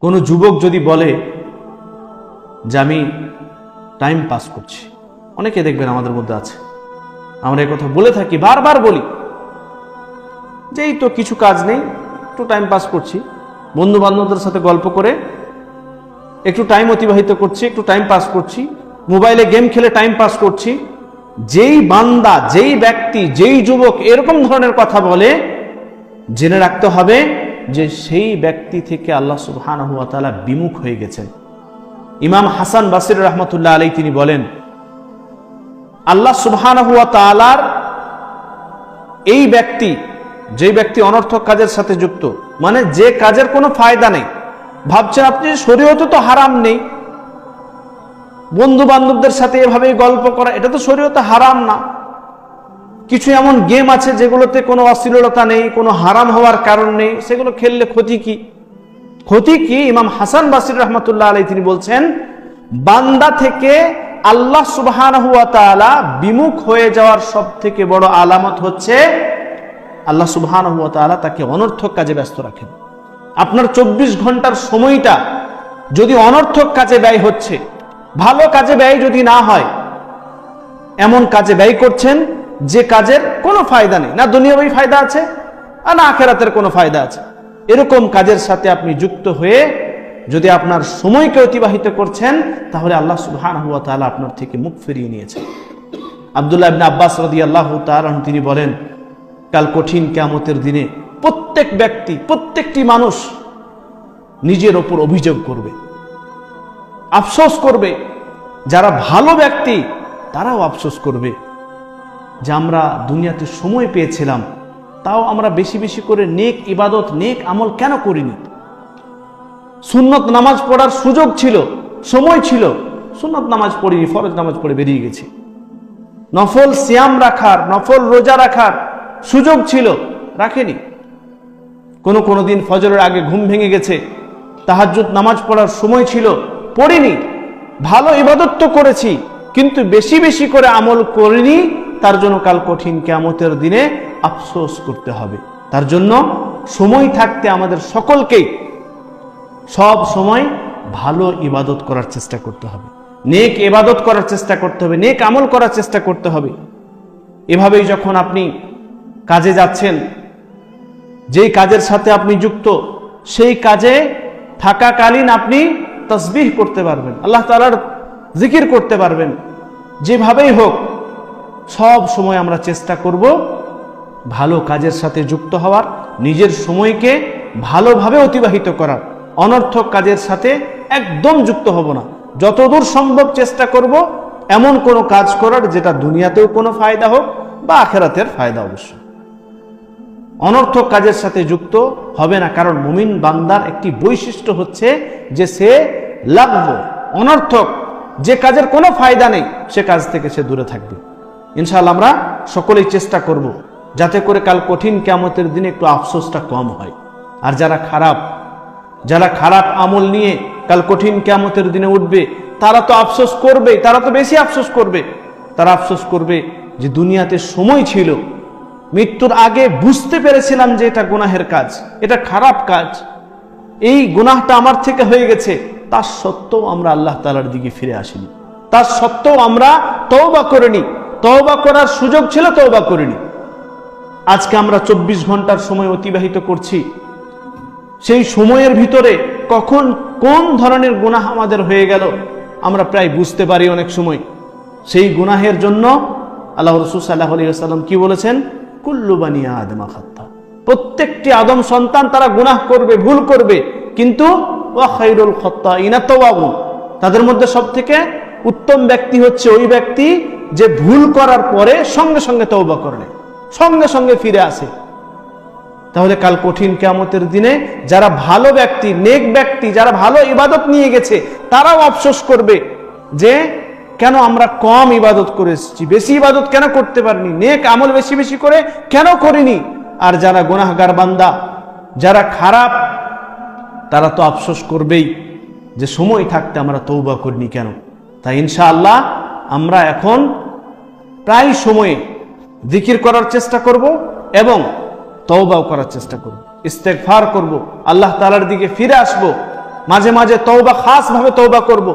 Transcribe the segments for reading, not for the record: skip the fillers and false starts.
কোনো যুবক যদি বলে যে আমি টাইম পাস করছি, অনেকে দেখবেন আমাদের মধ্যে আছে, আমরা এই কথা বলে থাকি, বারবার বলি যে এই তো কিছু কাজ নেই, একটু টাইম পাস করছি, বন্ধু বান্ধবদের সাথে গল্প করে একটু টাইম অতিবাহিত করছি, একটু টাইম পাস করছি, মোবাইলে গেম খেলে টাইম পাস করছি। যেই বান্দা, যেই ব্যক্তি, যেই যুবক এরকম ধরনের কথা বলে, জেনে রাখতে হবে যে সেই ব্যক্তি থেকে আল্লাহ সুবহানাহু ওয়া তাআলা বিমুখ হয়ে গেছেন। ইমাম হাসান বাসরি রাহমাতুল্লাহ আলাইহি তিনি বলেন, আল্লাহ সুবহানাহু ওয়া তাআলার এই ব্যক্তি, যে ব্যক্তি অনর্থক কাজের সাথে যুক্ত, মানে যে কাজের কোনো ফায়দা নেই, ভাবছেন আপনি শরীয়তে তো হারাম নেই, বন্ধু বান্ধবদের সাথে এভাবে গল্প করা এটা তো শরীয়তে হারাম না, কিছু এমন গেম আছে যেগুলোতে কোনো অশ্লীলতা নেই, কোনো হারাম হওয়ার কারণ নেই, সেগুলো খেললে ক্ষতি কি? ক্ষতি কি? ইমাম হাসান বাসরি রাহমাতুল্লাহ আলাইহি তিনি বলছেন, বান্দা থেকে আল্লাহ সুবহানাহু ওয়া তাআলা বিমুখ হয়ে যাওয়ার সবথেকে বড় আলামত হচ্ছে আল্লাহ সুবহানাহু ওয়া তাআলা তাকে অনর্থক কাজে ব্যস্ত রাখেন। আপনার 24 ঘন্টার সময়টা যদি অনর্থক কাজে ব্যয় হচ্ছে, ভালো কাজে ব্যয় যদি না হয়, এমন কাজে ব্যয় করছেন যে কাজের কোনো ফায়দা নেই, না দুনিয়াবী ফায়দা আছে আর না আখিরাতের কোনো ফায়দা আছে, এরকম কাজের সাথে আপনি যুক্ত হয়ে যদি আপনার সময়কে অতিবাহিত করছেন, তাহলে আল্লাহ সুবহানাহু ওয়া তাআলা আপনার থেকে মুখ ফিরিয়ে নিয়েছেন। আব্দুল্লাহ ইবনে আব্বাস রাদিয়াল্লাহু তাআলা আনহু তিনি বলেন, কাল কঠিন কিয়ামতের দিনে প্রত্যেক ব্যক্তি, প্রত্যেকটি মানুষ নিজের ওপর অভিযোগ করবে, আফসোস করবে। যারা ভালো ব্যক্তি তারাও আফসোস করবে যে আমরা দুনিয়াতে সময় পেয়েছিলাম, তাও আমরা বেশি বেশি করে নেক ইবাদত, নেক আমল কেন করিনি? সুন্নত নামাজ পড়ার সুযোগ ছিল, সময় ছিল, সুন্নত নামাজ পড়িনি, ফরজ নামাজ পড়ে বেরিয়ে গেছি। নফল সিয়াম রাখার, নফল রোজা রাখার সুযোগ ছিল, রাখেনি। কোনো দিন ফজরের আগে ঘুম ভেঙে গেছে, তাহাজ্জুদ নামাজ পড়ার সময় ছিল, পড়িনি। ভালো ইবাদত তো করেছি, কিন্তু বেশি বেশি করে আমল করিনি, তার জন্য কাল কঠিন কিয়ামতের দিনে আফসোস করতে হবে। তার জন্য সময় থাকতে আমাদের সকলকেই সব সময় ভালো ইবাদত করার চেষ্টা করতে হবে, নেক ইবাদত করার চেষ্টা করতে হবে, নেক আমল করার চেষ্টা করতে হবে। এভাবেই যখন আপনি কাজে যাচ্ছেন, যেই কাজের সাথে আপনি যুক্ত, সেই কাজে থাকাকালীন আপনি তাসবিহ করতে পারবেন, আল্লাহ তাআলার জিকির করতে পারবেন। যেভাবেই হোক সব সময় আমরা চেষ্টা করব ভালো কাজের সাথে যুক্ত হওয়ার, নিজের সময়কে ভালোভাবে অতিবাহিত করার, অনর্থক কাজের সাথে একদম যুক্ত হব না। যতদূর সম্ভব চেষ্টা করব এমন কোনো কাজ করার যেটা দুনিয়াতেও কোনো ফায়দা হোক বা আখিরাতের ফায়দা অবশ্য। অনর্থক কাজের সাথে যুক্ত হবে না, কারণ মুমিন বান্দার একটি বৈশিষ্ট্য হচ্ছে যে সে লাগব, অনর্থক যে কাজের কোনো ফায়দা নেই সে কাজ থেকে সে দূরে থাকবে। ইনশাআল্লাহ আমরা সকলেই চেষ্টা করব যাতে করে কাল কঠিন কিয়ামতের দিনে একটু আফসোসটা কম হয়। আর যারা খারাপ আমল নিয়ে কাল কঠিন কিয়ামতের দিনে উঠবে, তারা তো আফসোস করবে, তারা তো বেশি আফসোস করবে। তারা আফসোস করবে যে দুনিয়াতে সময় ছিল, মৃত্যুর আগে বুঝতে পেরেছিলাম যে এটা গুনাহের কাজ, এটা খারাপ কাজ, এই গুনাহটা আমার থেকে হয়ে গেছে, তার সত্ত্বেও আমরা আল্লাহ তাআলার দিকে ফিরে আসিনি, তার সত্ত্বেও আমরা তওবা করিনি, তওবা করার সুযোগ ছিল, তওবা করিনি। আজকে আমরা 24 ঘন্টার সময় অতিবাহিত করছি, সেই সময়ের ভিতরে কখন কোন ধরনের গুনাহ আমাদের হয়ে গেল আমরা প্রায় বুঝতে পারি অনেক সময়। সেই গুনাহের জন্য আল্লাহ রাসূল সাল্লাল্লাহু আলাইহি ওয়াসাল্লাম কি বলেছেন? কুল্লু বানি আদম খাত্তা, প্রত্যেকটি আদম সন্তান তারা গুনাহ করবে, ভুল করবে, কিন্তু ওয়া খায়রুল খাত্তাইনা তাওয়াবুন, তাদের মধ্যে সবথেকে উত্তম ব্যক্তি হচ্ছে ওই ব্যক্তি যে ভুল করার পরে সঙ্গে সঙ্গে তওবা করে, সঙ্গে সঙ্গে ফিরে আসে। তাহলে কাল কঠিন কিয়ামতের দিনে যারা ভালো ব্যক্তি, নেক ব্যক্তি, যারা ভালো ইবাদত নিয়ে গেছে, তারাও আফসোস করবে যে কেন আমরা কম ইবাদত করে এসেছি, বেশি ইবাদত কেন করতে পারিনি, নেক আমল বেশি বেশি করে কেন করিনি। আর যারা গুনাহগার বান্দা, যারা খারাপ, তারা তো আফসোস করবেই যে সময় থাকতে আমরা তওবা করিনি কেন। তাই ইনশাআল্লাহ আমরা এখন প্রায় সময়ে জিকির করার চেষ্টা করব এবং তওবাও করার চেষ্টা করব, ইস্তেগফার করব, আল্লাহ তাআলার দিকে ফিরে আসব। মাঝে মাঝে তওবা, খাস ভাবে তওবা করব।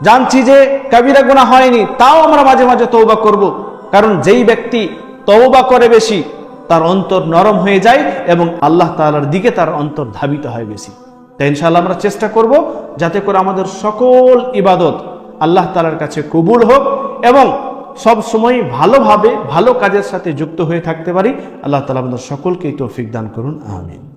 জানছি যে কাবিরা গুনাহ হয়নি, তাও আমরা মাঝে মাঝে তওবা করব। কারণ যেই ব্যক্তি তওবা করে বেশি, তার অন্তর নরম হয়ে যায় এবং আল্লাহ তাআলার দিকে তার অন্তর ধাবিত হয় বেশি। তাই ইনশাআল্লাহ আমরা চেষ্টা করব যাতে করে আমাদের সকল ইবাদত আল্লাহ তাআলার কাছে কবুল হোক এবং সব সময় ভালোভাবে ভালো কাজের সাথে যুক্ত হয়ে থাকতে পারি। আল্লাহ তাআলা আমাদের সকলকে তৌফিক দান করুন, আমিন।